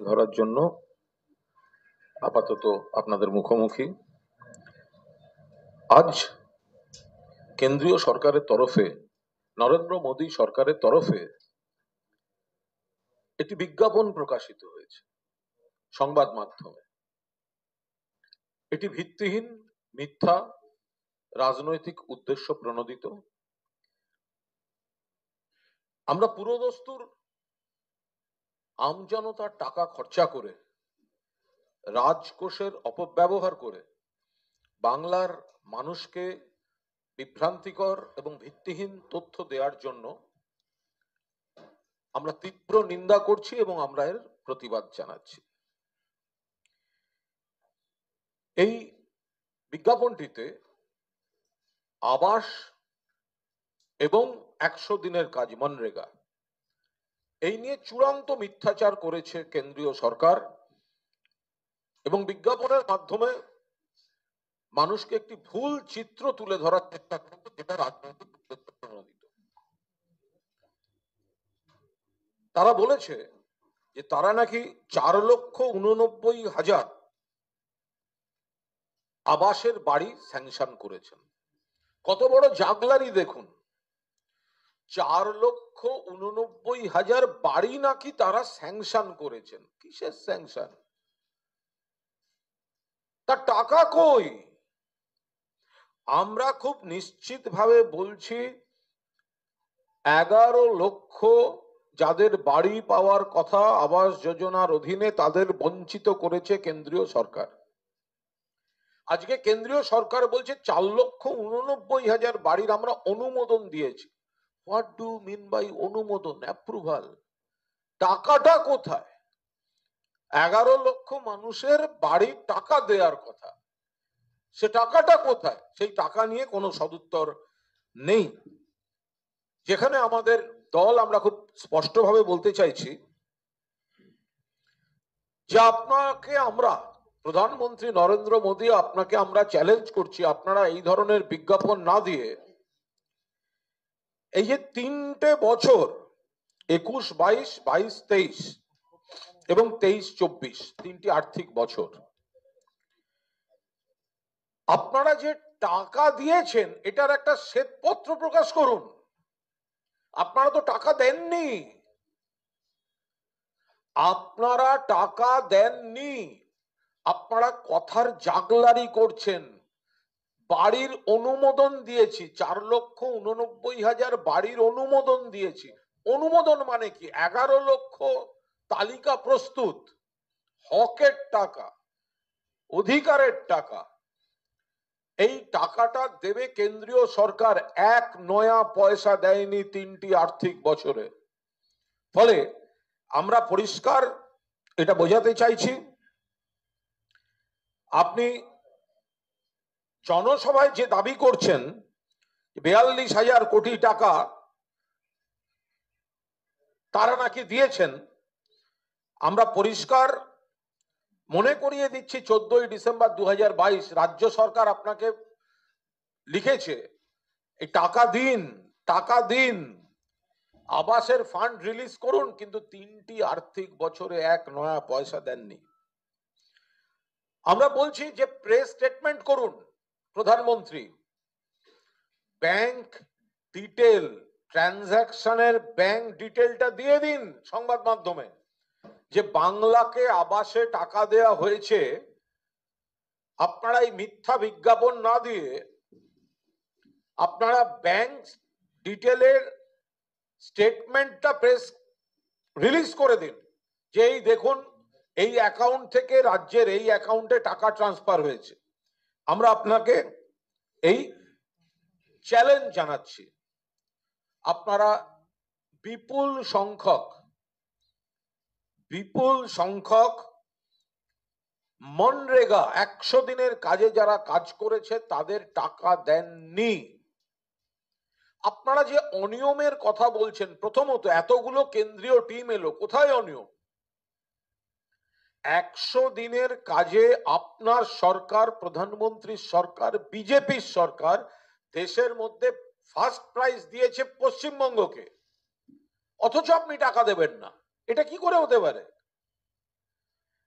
ধরার জন্য আপাতত আপনাদের মুখোমুখি। আজ কেন্দ্রীয় সরকারের তরফে, নরেন্দ্র মোদী সরকারের তরফে একটি বিজ্ঞাপন প্রকাশিত হয়েছে সংবাদ মাধ্যমে। এটি ভিত্তিহীন, মিথ্যা, রাজনৈতিক উদ্দেশ্য প্রণোদিত। আমরা পুরোদস্তুর আমজনতার টাকা খরচা করে, রাজকোষের অপব্যবহার করে বাংলার মানুষকে বিভ্রান্তিকর এবং ভিত্তিহীন তথ্য দেওয়ার জন্য আমরা তীব্র নিন্দা করছি এবং আমরা এর প্রতিবাদ জানাচ্ছি। এই বিজ্ঞাপনটিতে আবাস এবং 100 দিনের কাজ মনরেগা এই নিয়ে চূড়ান্ত মিথ্যাচার করেছে কেন্দ্রীয় সরকার এবং বিজ্ঞাপনের মাধ্যমে মানুষকে একটি ভুল চিত্র তুলে ধরার চেষ্টা করছে, যেটা রাজনৈতিক উদ্দেশ্য প্রণোদিত। তারা বলেছে যে তারা নাকি 4,89,000 আবাসের বাড়ি স্যাংশন করেছেন। কত বড় জাগলারি দেখুন! 4,89,000 বাড়ি নাকি তারা স্যাংশন করেছেন। কিসের স্যাংশন? তার টাকা কই? আমরা খুব নিশ্চিতভাবে বলছি, 11 লক্ষ যাদের বাড়ি পাওয়ার কথা আবাস যোজনার অধীনে, তাদের বঞ্চিত করেছে কেন্দ্রীয় সরকার। আজকে কেন্দ্রীয় সরকার বলছে 4,89,000 বাড়ির আমরা অনুমোদন দিয়েছি। হোয়াট ডু মিন বাই অনুমোদন, অ্যাপ্রুভাল? টাকাটা কোথায়? 11 লক্ষ মানুষের বাড়ির টাকা দেওয়ার কথা, সে টাকাটা কোথায়? সেই টাকা নিয়ে কোনো সদুত্তর নেই। যেখানে আমাদের দল, আমরা খুব স্পষ্টভাবে বলতে চাইছি যে আপনাকে আমরা, প্রধানমন্ত্রী নরেন্দ্র মোদী, আপনাকে আমরা চ্যালেঞ্জ করছি, আপনারা এই ধরনের বিজ্ঞাপন না দিয়ে এই যে 3টে বছর 21-22, 22-23 এবং 23-24 তিনটি আর্থিক বছর আপনারা যে টাকা দিয়েছেন, এটার একটা শ্বেতপত্র প্রকাশ করুন। আপনারা তো টাকা দেননি, আপনারা টাকা দেননি, আপনারা কথার জাগলারি করছেন। বাড়ির অনুমোদন দিয়েছি, 4,89,000 বাড়ির অনুমোদন দিয়েছি। অনুমোদন মানে কি? 11 লক্ষ তালিকা প্রস্তুত, হকের টাকা, অধিকারের টাকা। এই টাকাটা দেবে কেন্দ্রীয় সরকার, 1 নয়া পয়সা দেয়নি 3টি আর্থিক বছরে। ফলে আমরা পরিষ্কার এটা বোঝাতে চাইছি, আপনি জনসভায় যে দাবি করছেন 42,000 কোটি টাকা তারা নাকি দিয়েছেন, আমরা পরিষ্কার মনে করিয়ে দিচ্ছি 14ই ডিসেম্বর 2022 রাজ্য সরকার আপনাকে লিখেছে এই টাকা দিন, টাকা দিন, আবাসের ফান্ড রিলিজ করুন, কিন্তু 3টি আর্থিক বছরে 1 নয়া পয়সা দেননি। আমরা বলছি যে প্রেস স্টেটমেন্ট করুন প্রধানমন্ত্রী, ব্যাংক ডিটেল, ট্রানজাকশনের ব্যাংক ডিটেলটা দিয়ে দিন সংবাদ মাধ্যমে, যে বাংলাকে আবাসে টাকা দেয়া হয়েছে। আপনারা এই মিথ্যা বিজ্ঞাপন না দিয়ে আপনারা ব্যাংক ডিটেলের স্টেটমেন্টটা প্রেস রিলিজ করে দিন, যে এই দেখুন, এই অ্যাকাউন্ট থেকে রাজ্যের এই অ্যাকাউন্টে টাকা ট্রান্সফার হয়েছে। আমরা আপনাকে এই চ্যালেঞ্জ জানাচ্ছি। আপনারা বিপুল সংখ্যক মনরেগা 100 দিনের কাজে যারা কাজ করেছে তাদের টাকা দেননি। আপনারা যে অনিয়মের কথা বলছেন, প্রথমত এতগুলো কেন্দ্রীয় টিম এলো, কোথায় অনিয়ম? 100 দিনের কাজে আপনার সরকার, প্রধানমন্ত্রীর সরকার, বিজেপির সরকার দেশের মধ্যে ফার্স্ট প্রাইজ দিয়েছে পশ্চিমবঙ্গকে, অথচ আপনি টাকা দেবেন না। এটা কি করে হতে পারে?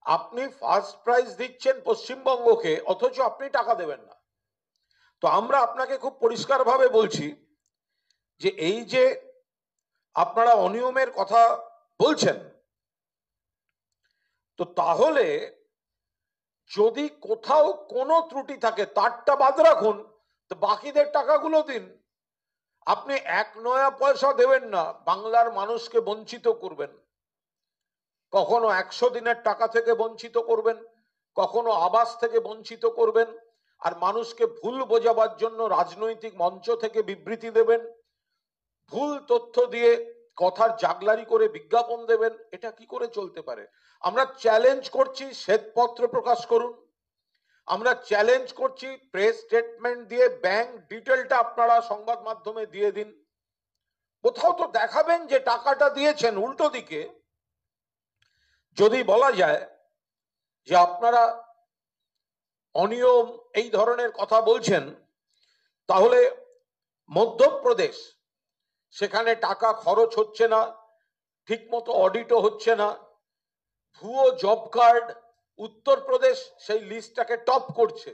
আপনি ফার্স্ট প্রাইজ দিচ্ছেন পশ্চিমবঙ্গকে, অথচ আপনি টাকা দেবেন না। তো আমরা আপনাকে খুব পরিষ্কারভাবে বলছি যে এই যে আপনারা অনিয়মের কথা বলছেন, তো তাহলে যদি কোথাও কোনো ত্রুটি থাকে তারটা বাদ রাখুন, তো বাকিদের টাকাগুলো দিন। আপনি এক নয়া পয়সা দেবেন না, বাংলার মানুষকে বঞ্চিত করবেন। কখনো 100 দিনের টাকা থেকে বঞ্চিত করবেন, কখনো আবাস থেকে বঞ্চিত করবেন, আর মানুষকে ভুল বোঝাবার জন্য রাজনৈতিক মঞ্চ থেকে বিবৃতি দেবেন, ভুল তথ্য দিয়ে কথার জাগলারি করে বিজ্ঞাপন দেবেন। এটা কি করে চলতে পারে? আমরা চ্যালেঞ্জ করছি, শ্বেতপত্র প্রকাশ করুন। আমরা চ্যালেঞ্জ করছি, প্রেস স্টেটমেন্ট দিয়ে ব্যাংক ডিটেলটা আপনারা সংবাদ মাধ্যমে দিয়ে দিন। কোথাও তো দেখাবেন যে টাকাটা দিয়েছেন। উল্টো দিকে যদি বলা যায় যে আপনারা অনিয়ম এই ধরনের কথা বলছেন, তাহলে মধ্যপ্রদেশ, সেখানে টাকা খরচ হচ্ছে না, ঠিকমতো অডিটও হচ্ছে না, ভুয়ো জব কার্ড, উত্তরপ্রদেশ সেই লিস্টটাকে টপ করছে।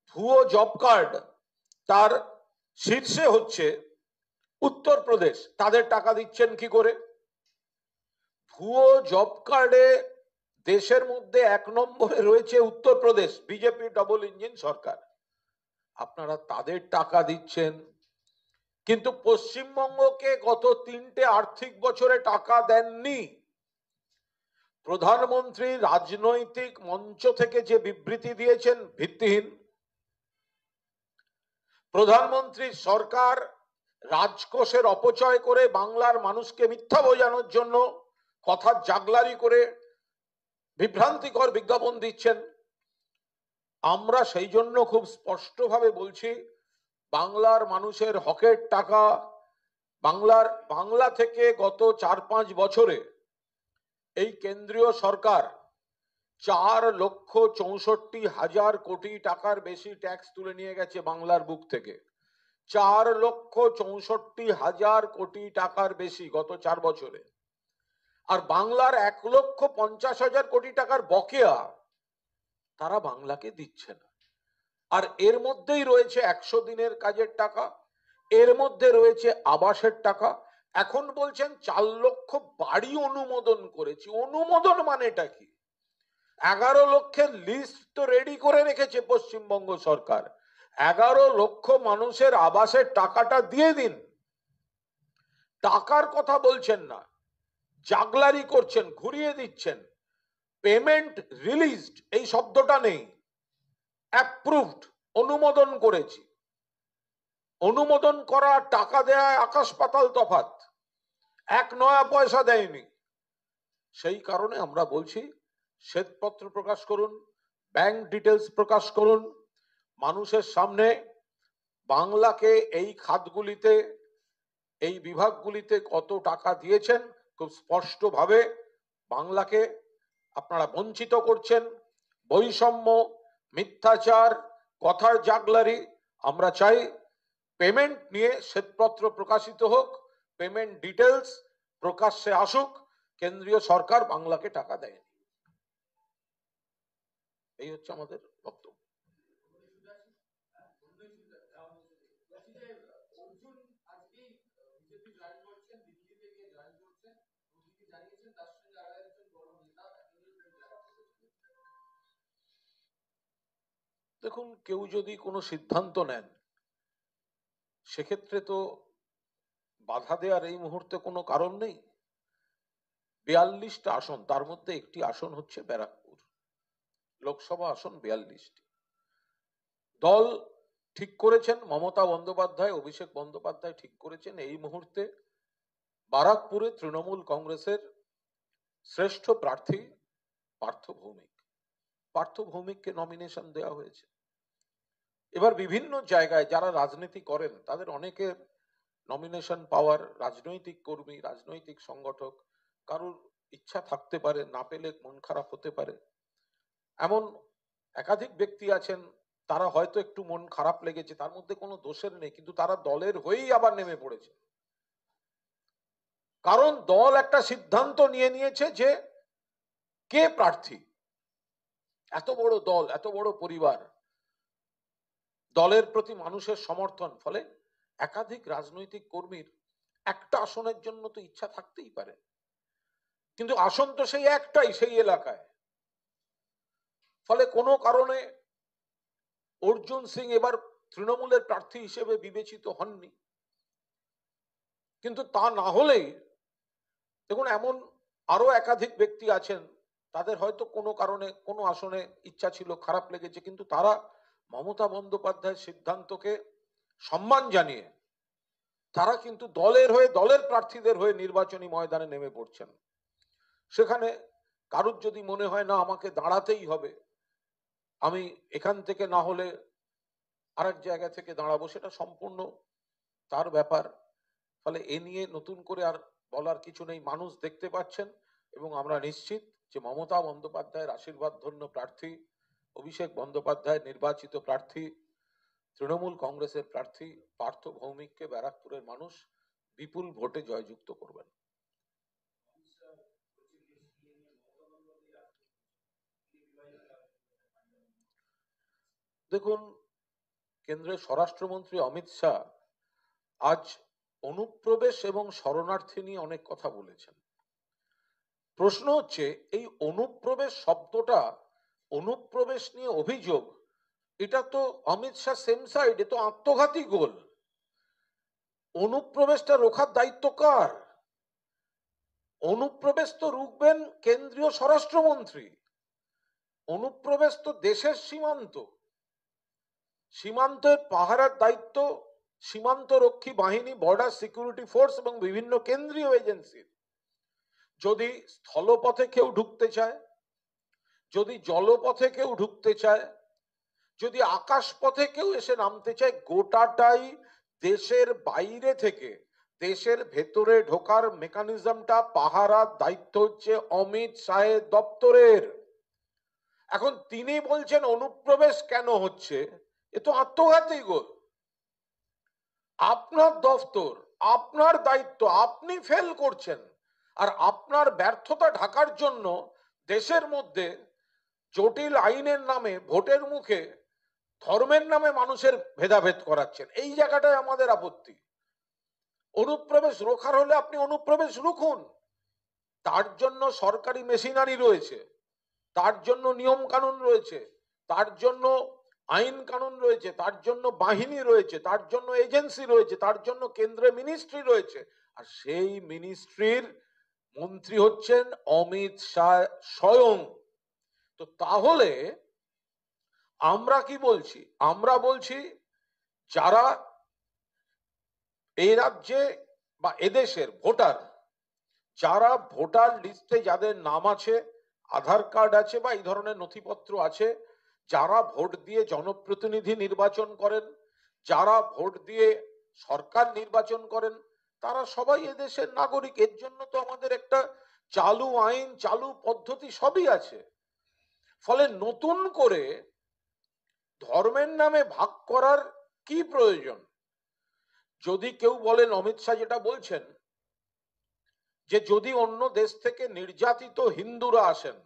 ভুয়ো জব কার্ড তার শীর্ষে হচ্ছে উত্তরপ্রদেশ। তাদের টাকা দিচ্ছেন কি করে? ভুয়ো জব কার্ডে দেশের মধ্যে 1 নম্বরে রয়েছে উত্তরপ্রদেশ, বিজেপি ডবল ইঞ্জিন সরকার। আপনারা তাদের টাকা দিচ্ছেন, কিন্তু পশ্চিমবঙ্গকে গত 3টে আর্থিক বছরে টাকা দেননি। প্রধানমন্ত্রী রাজনৈতিক মঞ্চ থেকে যে বিবৃতি দিয়েছেন ভিত্তিহীন। প্রধানমন্ত্রী সরকার রাজকোষের অপচয় করে বাংলার মানুষকে মিথ্যা বোঝানোর জন্য কথার জাগলারি করে বিভ্রান্তিকর বিজ্ঞাপন দিচ্ছেন। আমরা সেই জন্য খুব স্পষ্টভাবে বলছি, বাংলার মানুষের হকের টাকা, বাংলা থেকে গত 4-5 বছরে এই কেন্দ্রীয় সরকার 4,64,000 কোটি টাকার বেশি ট্যাক্স তুলে নিয়ে গেছে বাংলার বুক থেকে। 4,64,000 কোটি টাকার বেশি গত 4 বছরে। আর বাংলার 1,50,000 কোটি টাকার বকেয়া তারা বাংলাকে দিচ্ছে না। আর এর মধ্যেই রয়েছে 100 দিনের কাজের টাকা, এর মধ্যে রয়েছে আবাসের টাকা। এখন বলছেন 4 লক্ষ বাড়ি অনুমোদন করেছি। অনুমোদন মানেটা কি? 11 লক্ষের লিস্ট তো রেডি করে রেখেছে পশ্চিমবঙ্গ সরকার। 11 লক্ষ মানুষের আবাসের টাকাটা দিয়ে দিন। টাকার কথা বলছেন না, জাগলারি করছেন, ঘুরিয়ে দিচ্ছেন। পেমেন্ট রিলিজড এই শব্দটা নেই, অ্যাপ্রুভড, অনুমোদন করেছি। অনুমোদন করা টাকা দেয়া আকাশ পাতাল তফাৎ। 1 নয়া পয়সা দেয়নি। সেই কারণে আমরা বলছি, শ্বেতপত্র প্রকাশ করুন, ব্যাংক ডিটেলস প্রকাশ করুন, মানুষের সামনে বাংলাকে এই খাতগুলিতে, এই বিভাগগুলিতে কত টাকা দিয়েছেন খুব স্পষ্টভাবে। বাংলাকে আপনারা বঞ্চিত করছেন, বৈষম্য, মিথ্যাচার, কথার জাগলারি। আমরা চাই পেমেন্ট নিয়ে শ্বেতপত্র প্রকাশিত হোক, পেমেন্ট ডিটেলস প্রকাশ্যে আসুক। কেন্দ্রীয় সরকার বাংলাকে টাকা দেয়নি, এই হচ্ছে আমাদের বক্তব্য। দেখুন, কেউ যদি কোনো সিদ্ধান্ত নেন, সেক্ষেত্রে তো বাধা দেওয়ার এই মুহূর্তে কোনো কারণ নেই। 42টা আসন, তার মধ্যে একটি আসন হচ্ছে ব্যারাকপুর লোকসভা আসন। 42টি দল ঠিক করেছেন, মমতা বন্দ্যোপাধ্যায়, অভিষেক বন্দ্যোপাধ্যায় ঠিক করেছেন এই মুহূর্তে বারাকপুরে তৃণমূল কংগ্রেসের শ্রেষ্ঠ প্রার্থী পার্থ ভৌমিক। পার্থ ভৌমিককে নমিনেশন দেওয়া হয়েছে। এবার বিভিন্ন জায়গায় যারা রাজনীতি করেন তাদের অনেকের নমিনেশন পাওয়ার, রাজনৈতিক কর্মী, রাজনৈতিক সংগঠক, কারোর ইচ্ছা থাকতে পারে, না পেলে মন খারাপ হতে পারে। এমন একাধিক ব্যক্তি আছেন, তারা হয়তো একটু মন খারাপ লেগেছে, তার মধ্যে কোনো দোষের নেই, কিন্তু তারা দলের হয়েই আবার নেমে পড়েছে। কারণ দল একটা সিদ্ধান্ত নিয়ে নিয়েছে যে কে প্রার্থী, এত বড় দল, এত বড় পরিবার, দলের প্রতি মানুষের সমর্থন, ফলে একাধিক রাজনৈতিক কর্মীর একটা আসনের জন্য তো ইচ্ছা থাকতেই পারে, কিন্তু আসন তো সেই একটাই সেই এলাকায়। ফলে কোনো কারণে অর্জুন সিং এবার তৃণমূলের প্রার্থী হিসেবে বিবেচিত হননি, কিন্তু তা না হলেই দেখুন এমন আরো একাধিক ব্যক্তি আছেন, তাদের হয়তো কোনো কারণে কোনো আসনে ইচ্ছা ছিল, খারাপ লেগেছে, কিন্তু তারা মমতা বন্দ্যোপাধ্যায়ের সিদ্ধান্তকে সম্মান জানিয়ে তারা কিন্তু দলের হয়ে, দলের প্রার্থীদের হয়ে নির্বাচনী ময়দানে নেমে পড়ছেন। সেখানে কারুর যদি মনে হয় না আমাকে দাঁড়াতেই হবে, আমি এখান থেকে না হলে আরেক জায়গা থেকে দাঁড়াবো, সেটা সম্পূর্ণ তার ব্যাপার। ফলে এ নিয়ে নতুন করে আর বলার কিছু নেই, মানুষ দেখতে পাচ্ছেন, এবং আমরা নিশ্চিত যে মমতা বন্দ্যোপাধ্যায়ের আশীর্বাদ ধন্য প্রার্থী, অভিষেক বন্দ্যোপাধ্যায় নির্বাচিত প্রার্থী, তৃণমূল কংগ্রেসের প্রার্থী পার্থ ভৌমিককে ব্যারাকপুরের মানুষ বিপুল ভোটে জয়যুক্ত করবেন। দেখুন, কেন্দ্রের স্বরাষ্ট্রমন্ত্রী অমিত শাহ আজ অনুপ্রবেশ এবং শরণার্থী নিয়ে অনেক কথা বলেছেন। প্রশ্ন হচ্ছে, এই অনুপ্রবেশ শব্দটা, অনুপ্রবেশ নিয়ে অভিযোগ, এটা তো অমিত শাহ সেম সাইড, এ তো আত্মঘাতী গোল। অনুপ্রবেশটা রোখার দায়িত্ব কার? অনুপ্রবেশ তো রুখবেন কেন্দ্রীয় স্বরাষ্ট্রমন্ত্রী। অনুপ্রবেশ তো দেশের সীমান্ত, সীমান্তের পাহারার দায়িত্ব সীমান্ত রক্ষী বাহিনী, বর্ডার সিকিউরিটি ফোর্স এবং বিভিন্ন কেন্দ্রীয় এজেন্সির। যদি স্থলপথে কেউ ঢুকতে চায়, যদি জলপথে কেউ ঢুকতে চায়, যদি আকাশ পথে কেউ এসে নামতে চায়, গোটাটাই দেশের বাইরে থেকে দেশের ভেতরে ঢোকার মেকানিজমটা, পাহারার দায়িত্ব হচ্ছে অমিত শাহের দপ্তরের। এখন তিনি বলছেন অনুপ্রবেশ কেন হচ্ছে, এ তো আত্মঘাতী গোল। আপনার দপ্তর, আপনার দায়িত্ব, আপনি ফেল করছেন, আর আপনার ব্যর্থতা ঢাকার জন্য দেশের মধ্যে জটিল আইনের নামে, ভোটের মুখে, ধর্মের নামে মানুষের ভেদাভেদ করাচ্ছেন। এই জায়গাটায় আমাদের আপত্তি। অনুপ্রবেশ রোখার হলে আপনি অনুপ্রবেশ রুখুন, তার জন্য সরকারি মেশিনারি রয়েছে, তার জন্য নিয়ম কানুন রয়েছে, তার জন্য আইন কানুন রয়েছে, তার জন্য বাহিনী রয়েছে, তার জন্য এজেন্সি রয়েছে, তার জন্য কেন্দ্রে মিনিস্ট্রি রয়েছে, আর সেই মিনিস্ট্রির মন্ত্রী হচ্ছেন অমিত শাহ স্বয়ং। তো তাহলে আমরা কি বলছি? আমরা বলছি যারা এই রাজ্যে বা এদেশের ভোটার, যারা ভোটার লিস্টে যাদের নাম আছে, আধার কার্ড আছে বা এই ধরনের নথিপত্র আছে, যারা ভোট দিয়ে জনপ্রতিনিধি নির্বাচন করেন, যারা ভোট দিয়ে সরকার নির্বাচন করেন, তারা সবাই এদেশের নাগরিক। এর জন্য তো আমাদের একটা চালু আইন, চালু পদ্ধতি সবই আছে। ফলে নতুন করে ধর্মের নামে ভাগ করার কি প্রয়োজন? যদি কেউ বলেন, অমিত শাহ যেটা বলছেন, যে যদি অন্য দেশ থেকে নির্যাতিত হিন্দুরা আসেন,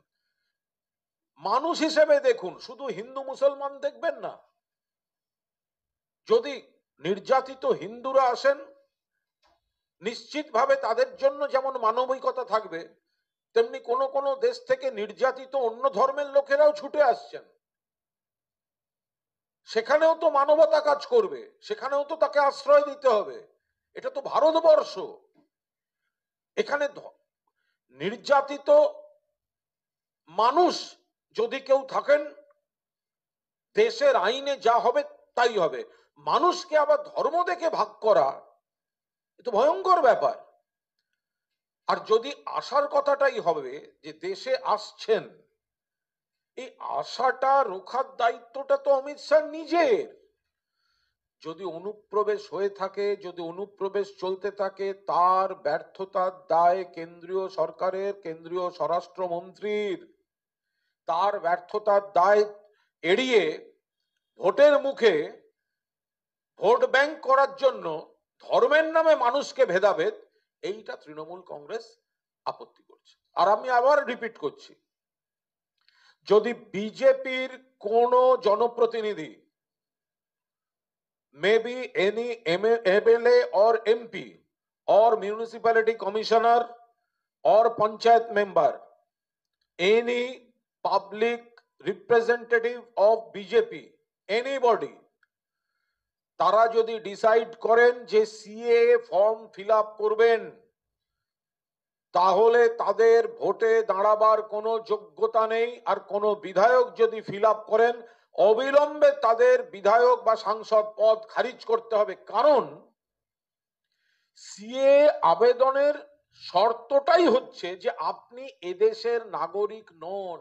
মানুষ হিসেবে দেখুন, শুধু হিন্দু মুসলমান দেখবেন না। যদি নির্যাতিত হিন্দুরা আসেন, নিশ্চিতভাবে তাদের জন্য যেমন মানবিকতা থাকবে, তেমনি কোন কোন দেশ থেকে নির্যাতিত অন্য ধর্মের লোকেরাও ছুটে আসছেন, সেখানেও তো মানবতা কাজ করবে, সেখানেও তো তাকে আশ্রয় দিতে হবে। এটা তো ভারতবর্ষ। এখানে নির্যাতিত মানুষ যদি কেউ থাকেন, দেশের আইনে যা হবে তাই হবে। মানুষকে আবার ধর্ম দেখে ভাগ করা, এটা ভয়ঙ্কর ব্যাপার। আর যদি আসার কথাটাই হবে যে দেশে আসছেন, এই আশাটা রোখার দায়িত্বটা তো অমিত শাহ নিজের। যদি অনুপ্রবেশ হয়ে থাকে, যদি অনুপ্রবেশ চলতে থাকে, তার ব্যর্থতার দায় কেন্দ্রীয় সরকারের, কেন্দ্রীয় স্বরাষ্ট্রমন্ত্রীর। তার ব্যর্থতার দায় এড়িয়ে ভোটের মুখে ভোট ব্যাংক করার জন্য ধর্মের নামে মানুষকে ভেদাভেদ, এইটা তৃণমূল কংগ্রেস আপত্তি করছে। আর আমি আবার রিপিট করছি, যদি বিজেপির কোন জনপ্রতিনিধি, maybe any MLA or MP or municipality commissioner or panchayat member, any public representative of BJP, anybody, তারা যদি ডিসাইড করেন যে সিএ ফর্ম ফিল আপ করবেন, তাহলে তাদের ভোটে দাঁড়াবার কোনো যোগ্যতা নেই। আর কোনো বিধায়ক যদি ফিল আপ করেন, অবিলম্বে তাদের বিধায়ক বা সাংসদ পদ খারিজ করতে হবে। কারণ সিএ আবেদনের শর্তটাই হচ্ছে যে আপনি এদেশের নাগরিক নন,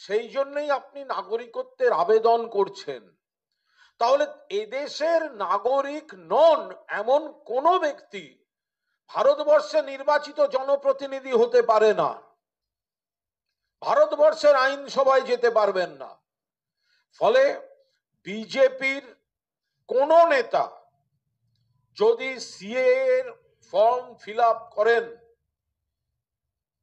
সেই জন্যই আপনি নাগরিকত্বের আবেদন করছেন। তাহলে এদেশের নাগরিক নন এমন কোন ব্যক্তি ভারতবর্ষে নির্বাচিত জনপ্রতিনিধি হতে পারে না, ভারতবর্ষের আইনসভায় যেতে পারবেন না। ফলে বিজেপির কোন নেতা যদি সিএ এর ফর্ম ফিল আপ করেন,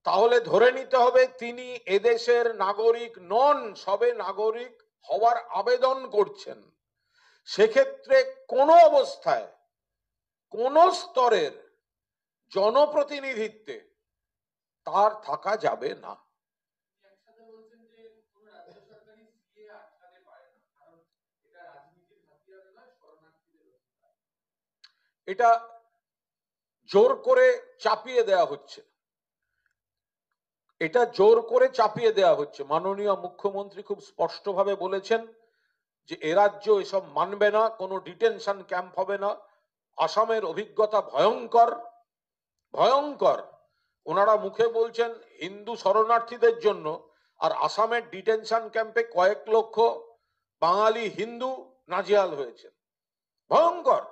তাহলে ধরে নিতে হবে তিনি এদেশের নাগরিক নন, সবে নাগরিক হওয়ার আবেদন করছেন। সেক্ষেত্রে কোনো অবস্থায় কোন স্তরের জনপ্রতিনিধিত্বে তার থাকা যাবে না। এটা জোর করে চাপিয়ে দেওয়া হচ্ছে, এটা জোর করে চাপিয়ে দেওয়া হচ্ছে। মাননীয় মুখ্যমন্ত্রী খুব স্পষ্টভাবে বলেছেন যে এ রাজ্য এসব মানবে না, কোনো ডিটেনশন ক্যাম্প হবে না। আসামের অভিজ্ঞতা ভয়ঙ্কর ভয়ঙ্কর। ওনারা মুখে বলছেন হিন্দু শরণার্থীদের জন্য, আর আসামের ডিটেনশন ক্যাম্পে কয়েক লক্ষ বাঙালি হিন্দু নাজেহাল হয়েছে। ভয়ঙ্কর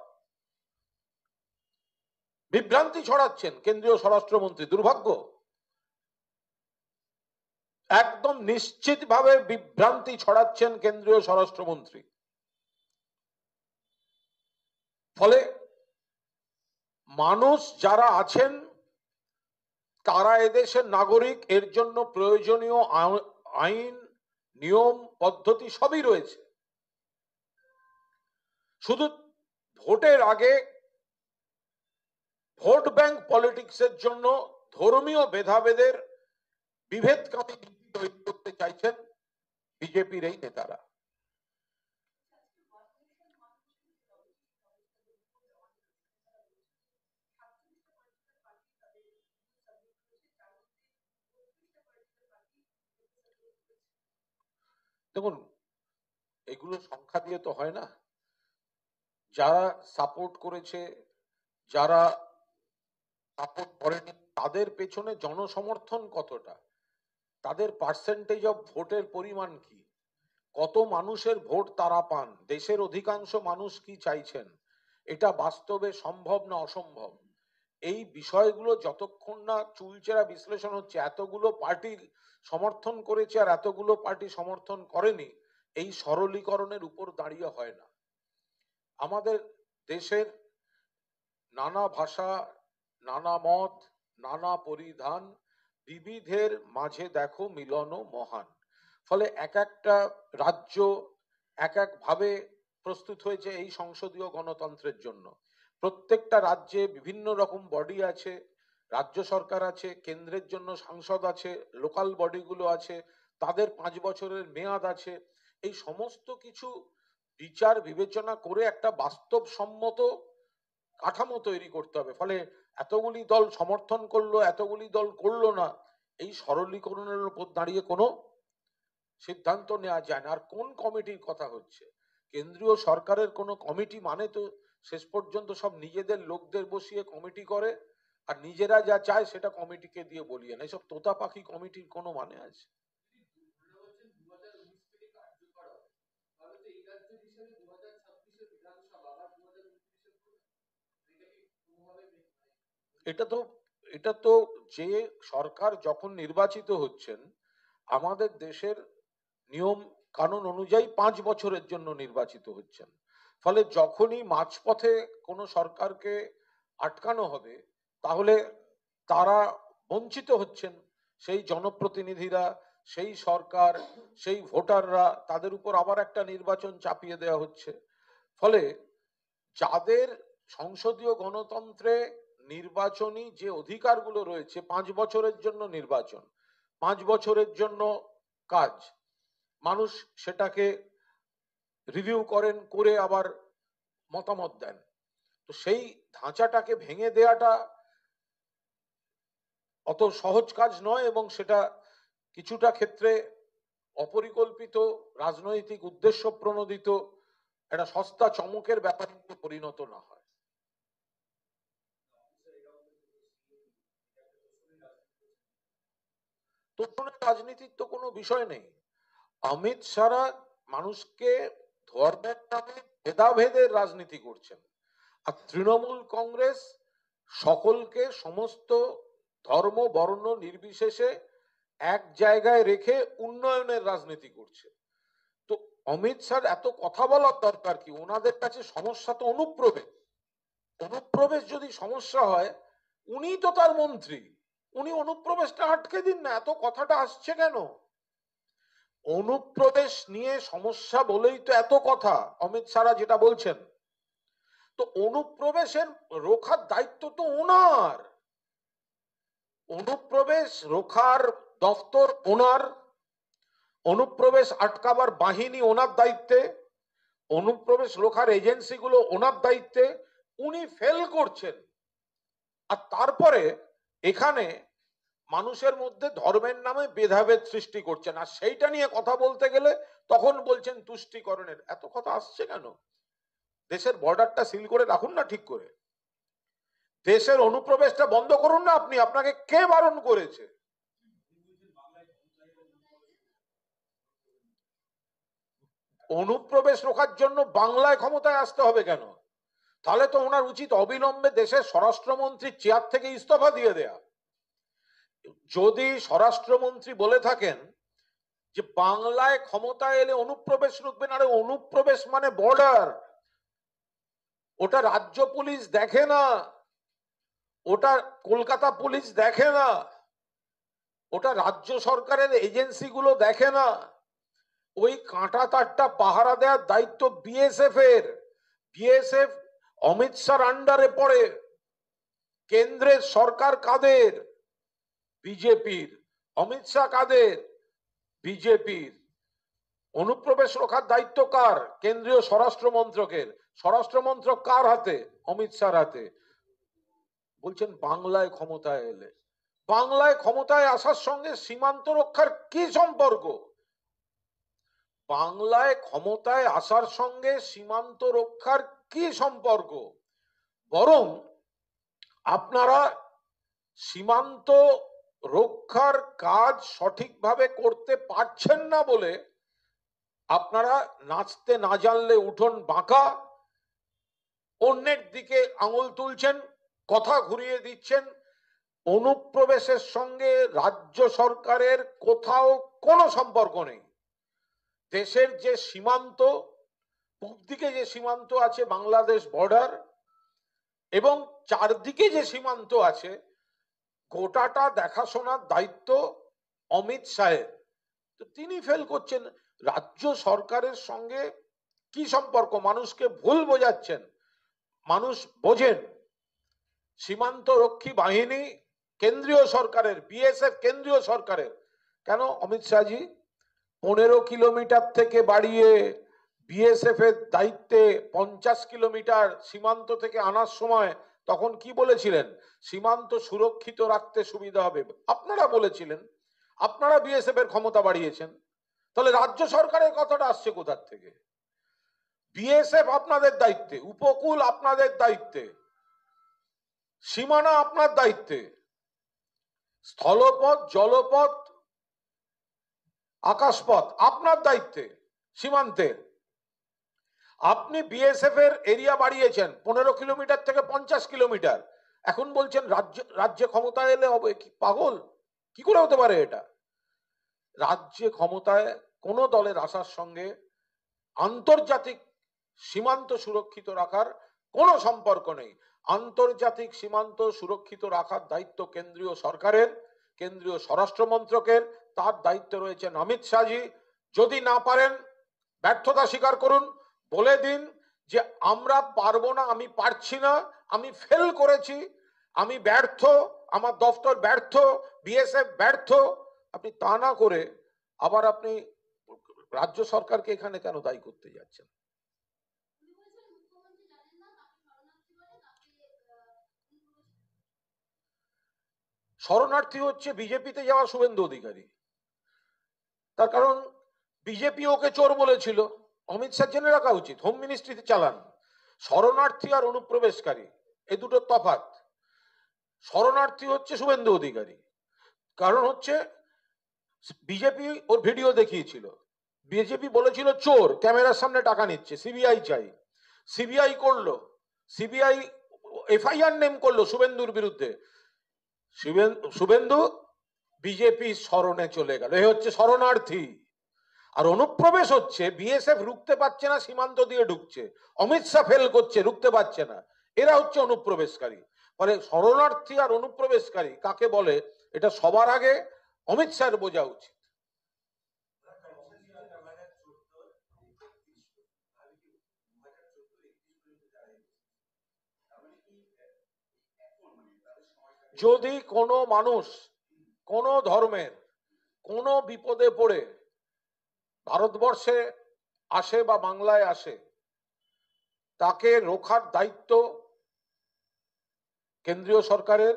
বিভ্রান্তি ছড়াচ্ছেন কেন্দ্রীয় স্বরাষ্ট্রমন্ত্রী। দুর্ভাগ্য, একদম নিশ্চিতভাবে বিভ্রান্তি ছড়াচ্ছেন কেন্দ্রীয় স্বরাষ্ট্রমন্ত্রী। ফলে মানুষ যারা আছেন তারা এদেশের নাগরিক, এর জন্য প্রয়োজনীয় আইন, নিয়ম, পদ্ধতি সবই রয়েছে। শুধু ভোটের আগে ভোট ব্যাংক পলিটিক্সের জন্য ধর্মীয় ভেদাভেদের বিভেদকারী নীতি তৈরি করতে চাইছেন বিজেপির এই নেতারা। দেখুন, এগুলো সংখ্যা দিয়ে তো হয় না। যারা সাপোর্ট করেছে, যারা সাপোর্ট করেনি, তাদের পেছনে জনসমর্থন কতটা, তাদের পার্সেন্টেজ অফ ভোটের পরিমাণ কি, কত মানুষের ভোট তারা পান, দেশের অধিকাংশ মানুষ কি চাইছেন, এটা বাস্তবে সম্ভব না অসম্ভব, এই বিষয়গুলো যতক্ষণ না চুলচেরা বিশ্লেষণ হচ্ছে, এতগুলো পার্টি সমর্থন করেছে আর এতগুলো পার্টি সমর্থন করেনি, এই সরলীকরণের উপর দাঁড়িয়ে হয় না। আমাদের দেশের নানা ভাষা, নানা মত, নানা পরিধান, বিবিধের মাঝে দেখো মিলন মহান। ফলে এক একটা রাজ্য এক এক ভাবে প্রস্তুত হয়েছে এই সংসদীয় গণতন্ত্রের জন্য। প্রত্যেকটা রাজ্যে বিভিন্ন রকম বডি আছে, রাজ্য সরকার আছে, কেন্দ্রের জন্য সাংসদ আছে, লোকাল বডিগুলো আছে, তাদের 5 বছরের মেয়াদ আছে। এই সমস্ত কিছু বিচার বিবেচনা করে একটা বাস্তবসম্মত কাঠামো তৈরি করতে হবে। ফলে এতগুলি দল সমর্থন করলো, এতগুলি দল করলো না, এই সরলীকরণের উপর দাঁড়িয়ে কোনো সিদ্ধান্ত নেওয়া যায় না। আর কোন কমিটির কথা হচ্ছে? কেন্দ্রীয় সরকারের কোনো কমিটি মানে তো শেষ পর্যন্ত সব নিজেদের লোকদের বসিয়ে কমিটি করে, আর নিজেরা যা চায় সেটা কমিটিকে দিয়ে বলিয়ে না। এসব তোতা পাখি কমিটির কোনো মানে আছে? এটা তো যে সরকার যখন নির্বাচিত হচ্ছেন, আমাদের দেশের নিয়ম কানুন অনুযায়ী 5 বছরের জন্য নির্বাচিত হচ্ছেন। ফলে যখনই মাঝপথে কোনো সরকারকে আটকানো হবে, তাহলে তারা বঞ্চিত হচ্ছেন, সেই জনপ্রতিনিধিরা, সেই সরকার, সেই ভোটাররা, তাদের উপর আবার একটা নির্বাচন চাপিয়ে দেওয়া হচ্ছে। ফলে যাদের সংসদীয় গণতন্ত্রে নির্বাচনী যে অধিকারগুলো রয়েছে, 5 বছরের জন্য নির্বাচন, 5 বছরের জন্য কাজ, মানুষ সেটাকে রিভিউ করেন, করে আবার মতামত দেন। তো সেই ধাঁচাটাকে ভেঙে দেওয়াটা অত সহজ কাজ নয়, এবং সেটা কিছুটা ক্ষেত্রে অপরিকল্পিত, রাজনৈতিক উদ্দেশ্য প্রণোদিত একটা সস্তা চমকের ব্যাপারে পরিণত না হয়। তোষণের রাজনীতির তো কোনো বিষয় নেই। অমিত শাহরা মানুষকে ধর্মের নামে ভেদাভেদের রাজনীতি করছেন, আর তৃণমূল কংগ্রেস সকলকে, সমস্ত ধর্ম বর্ণ নির্বিশেষে এক জায়গায় রেখে উন্নয়নের রাজনীতি করছে। তো অমিত শাহ এত কথা বলার দরকার কি? ওনাদের কাছে সমস্যা তো অনুপ্রবেশ। অনুপ্রবেশ যদি সমস্যা হয়, উনি তো তার মন্ত্রী, উনি অনুপ্রবেশটা আটকে দিন না। এত কথাটা আসছে কেন? অনুপ্রবেশ নিয়ে সমস্যা বলেই তো এত কথা অমিত শাহ যেটা বলছেন। তো অনুপ্রবেশের রোখার দায়িত্ব তো ওনার, অনুপ্রবেশ রোখার দফতর ওনার, অনুপ্রবেশ আটকাবার বাহিনী ওনার দায়িত্বে, অনুপ্রবেশ রোখার এজেন্সিগুলো ওনার দায়িত্বে। উনি ফেল করছেন, আর তারপরে এখানে মানুষের মধ্যে ধর্মের নামে ভেদাভেদ সৃষ্টি করছেন। আর সেইটা নিয়ে কথা বলতে গেলে তখন বলছেন তুষ্টিকরণের। এত কথা আসছে কেন? দেশের বর্ডারটা সিল করে রাখুন না ঠিক করে, দেশের অনুপ্রবেশটা বন্ধ করুন না আপনি। আপনাকে কে বারণ করেছে? অনুপ্রবেশ রোখার জন্য বাংলায় ক্ষমতায় আসতে হবে কেন? তাহলে তো ওনার উচিত অবিলম্বে দেশের স্বরাষ্ট্রমন্ত্রীর চেয়ার থেকে ইস্তফা দিয়ে দেয়া। যদি স্বরাষ্ট্রমন্ত্রী বলে থাকেন যে বাংলায় ক্ষমতায় এলে অনুপ্রবেশ রুখবেন, আরে অনুপ্রবেশ মানে বর্ডার, ওটা রাজ্য পুলিশ দেখে না, ওটা কলকাতা পুলিশ দেখে না, ওটা রাজ্য সরকারের এজেন্সিগুলো দেখে না। ওই কাঁটা তারটা পাহারা দেওয়ার দায়িত্ব বিএসএফ এর। বিএসএফ অমিত শাহর আন্ডারে পড়ে। কেন্দ্রের সরকার কাদের? বিজেপির। অমিত শাহ কাদের? বিজেপির। অনুপ্রবেশ রক্ষার দায়িত্ব কার? কেন্দ্রীয় স্বরাষ্ট্র মন্ত্রকের। স্বরাষ্ট্র মন্ত্রক কার হাতে? অমিত শাহর হাতে। বলছেন বাংলায় ক্ষমতায় এলে। বাংলায় ক্ষমতায় আসার সঙ্গে সীমান্ত রক্ষার কি সম্পর্ক? বাংলায় ক্ষমতায় আসার সঙ্গে সীমান্ত রক্ষার কি সম্পর্ক? বরং আপনারা সীমান্ত রক্ষার কাজ সঠিকভাবে করতে পারছেন না বলে আপনারা নাচতে না জানলে উঠোন বাঁকা, অন্যের দিকে আঙুল তুলছেন, কথা ঘুরিয়ে দিচ্ছেন। অনুপ্রবেশের সঙ্গে রাজ্য সরকারের কোথাও কোনো সম্পর্ক নেই। দেশের যে সীমান্ত, পূব দিকে যে সীমান্ত আছে বাংলাদেশ বর্ডার, এবং চারদিকে যে সীমান্ত আছে, গোটাটা দেখাশোনার দায়িত্ব অমিত শাহের। তো তিনি ফেল করছেন। রাজ্য সরকারের সঙ্গে কি সম্পর্ক? মানুষকে ভুল বোঝাচ্ছেন। মানুষ বোঝেন সীমান্ত রক্ষী বাহিনী কেন্দ্রীয় সরকারের, বিএসএফ কেন্দ্রীয় সরকারের। কেন অমিত শাহজি 15 কিলোমিটার থেকে বাড়িয়ে বিএসএফ এর দায়িত্বে 50 কিলোমিটার সীমান্ত থেকে আনার সময় তখন কি বলেছিলেন? সীমান্ত সুরক্ষিত রাখতে সুবিধা হবে। আপনারা বলেছিলেন, আপনারা বিএসএফ এর ক্ষমতা বাড়িয়েছেন। তাহলে রাজ্য সরকারের কথাটা আসছে কোথার থেকে? বিএসএফ আপনাদের দায়িত্বে, উপকূল আপনাদের দায়িত্বে, সীমানা আপনার দায়িত্বে, স্থলপথ, জলপথ, আকাশপথ আপনার দায়িত্বে সীমান্তের। আপনি বিএসএফ এর এরিয়া বাড়িয়েছেন 15 কিলোমিটার থেকে 50 কিলোমিটার। এখন বলছেন রাজ্যে ক্ষমতায় এলে হবে। কি পাগল? কি করে হতে পারে এটা? রাজ্যে ক্ষমতায় কোন দলের আসার সঙ্গে আন্তর্জাতিক সীমান্ত সুরক্ষিত রাখার কোনো সম্পর্ক নেই। আন্তর্জাতিক সীমান্ত সুরক্ষিত রাখার দায়িত্ব কেন্দ্রীয় সরকারের, কেন্দ্রীয় স্বরাষ্ট্র মন্ত্রকের, তার দায়িত্বে রয়েছেন অমিত শাহজি। যদি না পারেন ব্যর্থতা স্বীকার করুন, বলে দিন যে আমরা পারবো না, আমি পারছি না, আমি ফেল করেছি, আমি ব্যর্থ, আমার দফতর ব্যর্থ, বিএসএফ ব্যর্থ। আপনি তা না করে আবার আপনি রাজ্য সরকারকে এখানে কেন দায়ী করতে যাচ্ছেন? শরণার্থী হচ্ছে বিজেপিতে যাওয়া শুভেন্দু অধিকারী। তার কারণ বিজেপি ওকে চোর বলেছিল, অমিত শাহ জেনে রাখা উচিত, হোম মিনিস্ট্রিতে চালান। শরণার্থী আর অনুপ্রবেশকারী এই দুটো তফাৎ। শরণার্থী হচ্ছে শুভেন্দু অধিকারী, কারণ হচ্ছে বিজেপি ওর ভিডিও দেখিয়েছিল, বিজেপি বলেছিল চোর, ক্যামেরার সামনে টাকা নিচ্ছে, সিবিআই চাই, সিবিআই করলো, সিবিআই এফআইআর নেম করলো শুভেন্দুর বিরুদ্ধে, শুভেন্দু বিজেপি শরণে চলে গেল। এ হচ্ছে শরণার্থী। আর অনুপ্রবেশ হচ্ছে বিএসএফ রুখতে পারছে না, সীমান্ত দিয়ে ঢুকছে, অমিত শাহ ফেল করছে, রুখতে পারছে না, এরা হচ্ছে অনুপ্রবেশকারী। ফলে শরণার্থী আর অনুপ্রবেশকারী কাকে বলে এটা সবার আগে অমিত শাহের বোঝা উচিত। যদি কোনো মানুষ কোন ধর্মের কোন বিপদে পড়ে ভারতবর্ষে আসে বা বাংলায় আসে, তাকে রোখার দায়িত্ব কেন্দ্রীয় সরকারের।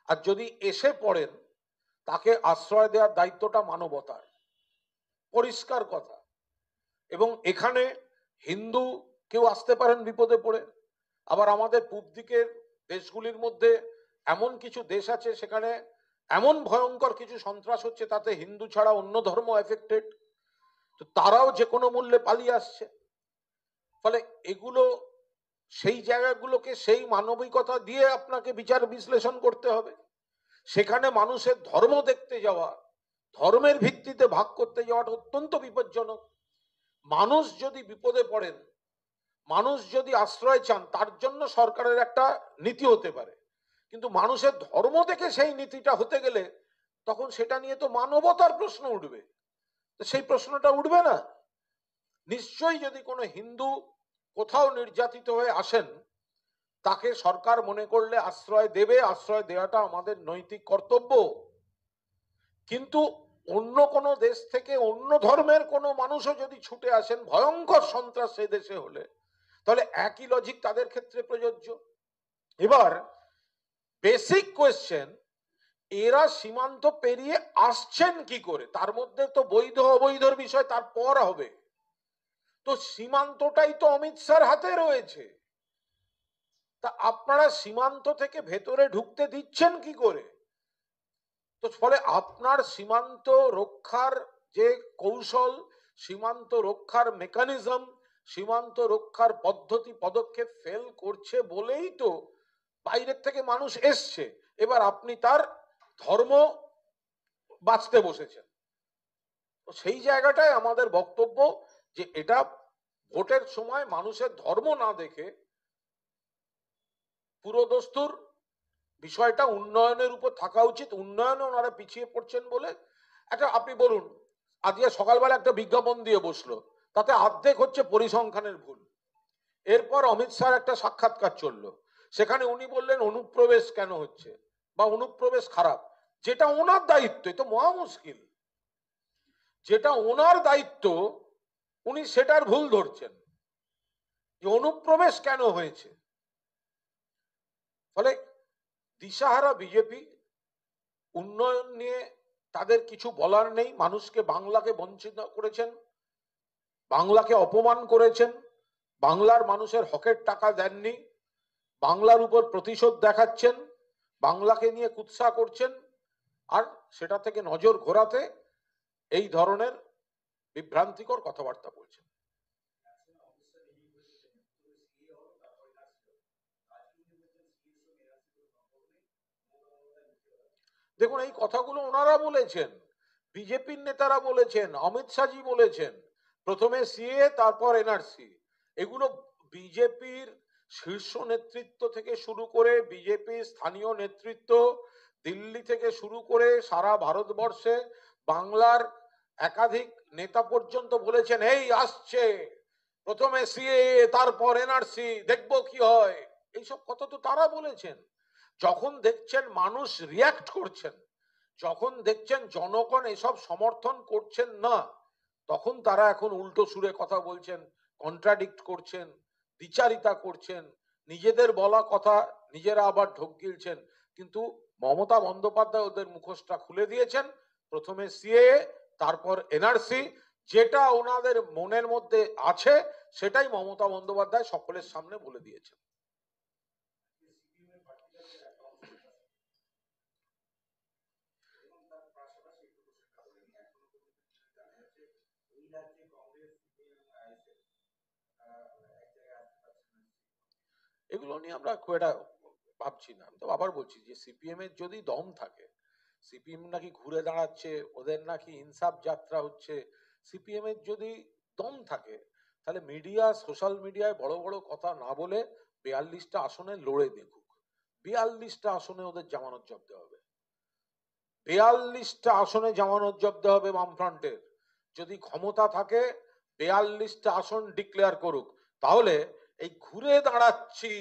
আর যদি এসে পড়েন, তাকে আশ্রয় দেওয়ার দায়িত্বটা মানবতার। পরিষ্কার কথা। এবং এখানে হিন্দু কেউ আসতে পারেন বিপদে পড়ে, আবার আমাদের পূব দিকের দেশগুলির মধ্যে এমন কিছু দেশ আছে সেখানে এমন ভয়ঙ্কর কিছু সন্ত্রাস হচ্ছে, তাতে হিন্দু ছাড়া অন্য ধর্ম এফেক্টেড, তো তারাও যে কোনো মূল্যে পালিয়ে আসছে। ফলে এগুলো সেই জায়গাগুলোকে সেই মানবিকতা দিয়ে আপনাকে বিচার বিশ্লেষণ করতে হবে। সেখানে মানুষের ধর্ম দেখতে যাওয়া, ধর্মের ভিত্তিতে ভাগ করতে যাওয়াটা অত্যন্ত বিপজ্জনক। মানুষ যদি বিপদে পড়েন, মানুষ যদি আশ্রয় চান, তার জন্য সরকারের একটা নীতি হতে পারে, কিন্তু মানুষের ধর্ম দেখে সেই নীতিটা হতে গেলে তখন সেটা নিয়ে তো মানবতার প্রশ্ন উঠবে, তো সেই প্রশ্নটা উঠবে না। নিশ্চয়ই যদি কোনো হিন্দু কোথাও নির্যাতিত হয়ে আসেন, তাকে সরকার মনে করলে আশ্রয় দেবে, আশ্রয় দেওয়াটা আমাদের নৈতিক কর্তব্য। কিন্তু অন্য কোনো দেশ থেকে অন্য ধর্মের কোনো মানুষও যদি ছুটে আসেন ভয়ঙ্কর সন্ত্রাস সেই দেশে হলে, তাহলে একই লজিক তাদের ক্ষেত্রে প্রযোজ্য। এবার বেসিক কোয়েশ্চেন, এরা সীমান্ত পেরিয়ে আসছেন কি করে? তার মধ্যে তো বৈধ অবৈধর বিষয় তারপর হবে। তো সীমান্তটাই তো অমিত শাহর হাতে রয়েছে, তা আপনারা সীমান্ত থেকে ভেতরে ঢুকতে দিচ্ছেন কি করে? তো ফলে আপনার সীমান্ত রক্ষার যে কৌশল, সীমান্ত রক্ষার মেকানিজম, সীমান্ত রক্ষার পদ্ধতি পদক্ষেপ ফেল করছে বলেই তো বাইরের থেকে মানুষ এসছে। এবার আপনি তার ধর্ম বাঁচতে বসেছেন। তো সেই জায়গাটায় আমাদের বক্তব্য যে এটা ভোটের সময় মানুষের ধর্ম না দেখে পুরোদস্তুর বিষয়টা উন্নয়নের উপর থাকা উচিত। উন্নয়নে ওনারা পিছিয়ে পড়ছেন বলে একটা, আপনি বলুন আজকে সকালবেলা একটা বিজ্ঞাপন দিয়ে বসলো, তাতে অর্ধেক হচ্ছে পরিসংখ্যানের ভুল। এরপর অমিত শাহ একটা সাক্ষাৎকার চললো, সেখানে উনি বললেন অনুপ্রবেশ কেন হচ্ছে বা অনুপ্রবেশ খারাপ, যেটা ওনার দায়িত্ব। তো মহা মুশকিল, যেটা ওনার দায়িত্ব উনি সেটার ভুল ধরছেন যে অনুপ্রবেশ কেন হয়েছে। ফলে দিশাহারা বিজেপি, উন্নয়ন নিয়ে তাদের কিছু বলার নেই। মানুষকে, বাংলাকে বঞ্চিত করেছেন, বাংলাকে অপমান করেছেন, বাংলার মানুষের হকের টাকা দেননি, বাংলার উপর প্রতিশোধ দেখাচ্ছেন, বাংলাকে নিয়ে কুৎসা করছেন, আর সেটা থেকে নজর ঘোরাতে এই ধরনের বিভ্রান্তিকর কথাবার্তা বলছেন। দেখুন, এই কথাগুলো ওনারা বলেছেন, বিজেপির নেতারা বলেছেন, অমিত শাহজি বলেছেন, প্রথমে সিএ তারপর এনআরসি। এগুলো বিজেপির শীর্ষ নেতৃত্ব থেকে শুরু করে বিজেপির স্থানীয় নেতৃত্ব, দিল্লি থেকে শুরু করে সারা ভারতবর্ষে বাংলার একাধিক নেতা পর্যন্ত বলেছেন এই আসছে, প্রথমে সিএএ তারপর এনআরসি, দেখবো কি হয়, এইসব কথা তো তারা বলেছেন। যখন দেখছেন মানুষ রিয়াক্ট করছেন, যখন দেখছেন জনগণ এসব সমর্থন করছেন না, তখন তারা এখন উল্টো সুরে কথা বলছেন, কন্ট্রাডিক্ট করছেন, দ্বিচারিতা করছেন, নিজেদের বলা কথা নিজেরা আবার ঢোক গিলছেন। কিন্তু মমতা বন্দ্যোপাধ্যায় ওদের মুখোশটা খুলে দিয়েছেন। প্রথমে সিএএ তারপর এনআরসি, যেটা ওনাদের মনের মধ্যে আছে সেটাই মমতা বন্দ্যোপাধ্যায় সকলের সামনে বলে দিয়েছেন। এগুলো নিয়ে আমরা খুব একটা ভাবছি না। আমি তো আবার বলছি যে সিপিএম এর যদি দম থাকে, সিপিএম নাকি ঘুরে দাঁড়াচ্ছে, ওদের নাকি ইনসাফ যাত্রা হচ্ছে, সিপিএম এর যদি দম থাকে তাহলে মিডিয়া, সোশ্যাল মিডিয়ায় বড় বড় কথা না বলে 42টা আসনে লড়ে দেখুক। 42টা আসনে ওদের জামানত জব্দ হবে, 42টা আসনে জামানত জব্দ হবে বামফ্রন্টের। যদি ক্ষমতা থাকে 42টা আসন ডিক্লেয়ার করুক, তাহলে এই ঘুরে দাঁড়াচ্ছি,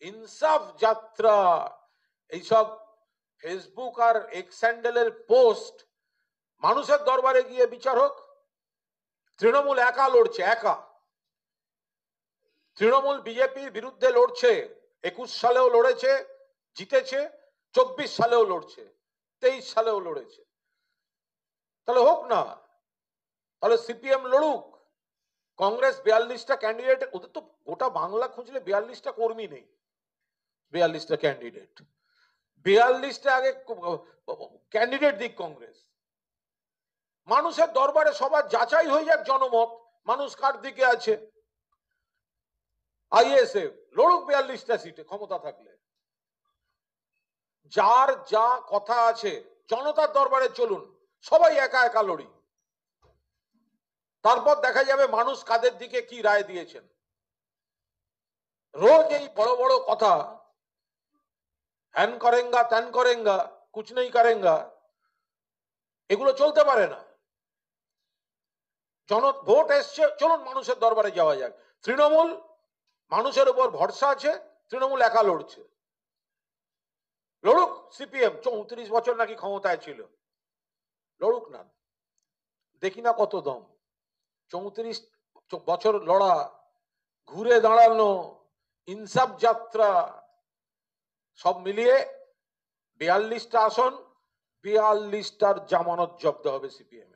ইনসাফ যাত্রা, এইসব ফেসবুক আর এক্স হ্যান্ডেলের পোস্ট মানুষের দরবারে গিয়ে বিচার হোক। তৃণমূল একা লড়ছে, একা। তৃণমূল বিজেপির বিরুদ্ধে লড়ছে, 21 সালেও লড়েছে, জিতেছে, 24 সালেও লড়ছে, 23 সালেও লড়েছে। তাহলে হোক না, তাহলে সিপিএম লড়ুক। কংগ্রেস 42টা ক্যান্ডিডেট, ওদের তো গোটা বাংলা খুঁজলে 42টা কর্মী নেই, 42টা ক্যান্ডিডেট। 42টা আগে ক্যান্ডিডেট দিক কংগ্রেস, মানুষের দরবারে সবার যাচাই হয়ে যাক জনমত, মানুষ কার দিকে আছে। আইএসএফ লড়ুক 42টা সিটে ক্ষমতা থাকলে, যার যা কথা আছে জনতার দরবারে চলুন, সবাই একা একা লড়ি, তারপর দেখা যাবে মানুষ কাদের দিকে কি রায় দিয়েছেন। রোজ এই বড় বড় কথা, হ্যান করেঙ্গা ত্যান করেঙ্গা কুছ নেই করেঙ্গা, এগুলো চলতে পারে না। ভোট এসছে, চলুন মানুষের দরবারে যাওয়া যাক। তৃণমূল মানুষের উপর ভরসা আছে, তৃণমূল একা লড়ছে, লড়ুক সিপিএম। 34 বছর নাকি ক্ষমতায় ছিল, লড়ুক না, দেখি না কত দম। 34 বছর লড়া, ঘুরে দাঁড়ানো, ইনসাফ যাত্রা, সব মিলিয়ে 42টা আসন, 42টার জামানত জব্দ হবে সিপিএম।